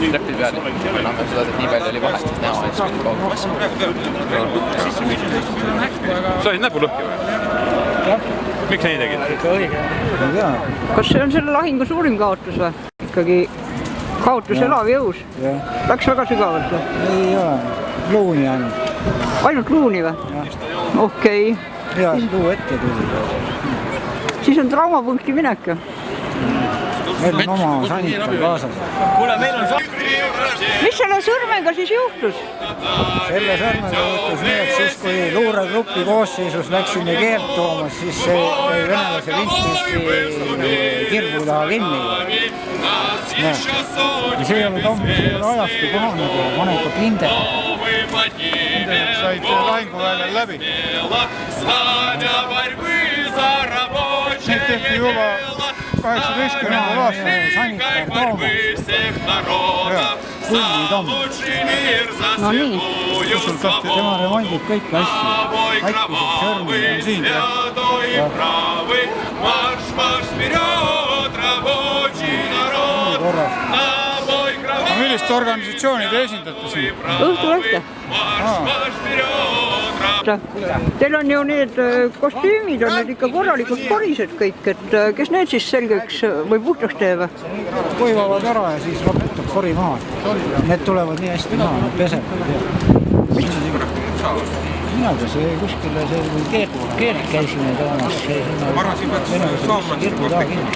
Trepil peal, enam seda, et nii palju oli vahet näha, et see mind kaugel. Sa olid näpu lõhki või? Miks nii tegid? Kas see on selle lahingu suurim kaotus või? Ikkagi kaotus elav jõus? Läks väga sügavalt või? Ei ole, luuni ainult. Ainult luuni või? Okei. Ja luu ette tuli. Siis on traumapunkti minek ju? Meil on oma sanitar kaasas. Mis selle sõrmega siis juhtus? Selle sõrmega juhtus nii, et siis kui luuregrupi koosseisus läksime keelt toomas, siis see venelase vintisti kirgu taha kinni. Ja see ei olnud ammu, see ei ole ajastu kohane, kui paneb ka pinde. Said lahinguväljal läbi. Neid tehti juba 18. aastal. Sanitar Toomas. Kulli Toomas. No nii. Tema remondib kõiki asju. Haikkused, sõrmi on siin. Millist organisatsiooni te esindate siin? Õhtulehte. Teil on ju need kostüümid on need ikka korralikult korised kõik, et kes need siis selgeks või puhtaks teeb? Kuivavad ära ja siis raputab kori maha. Need tulevad nii hästi maha, need pesevad. Mina ka see kuskile see keelt käisime toomas, see sinna venelase kirgu taha kinni.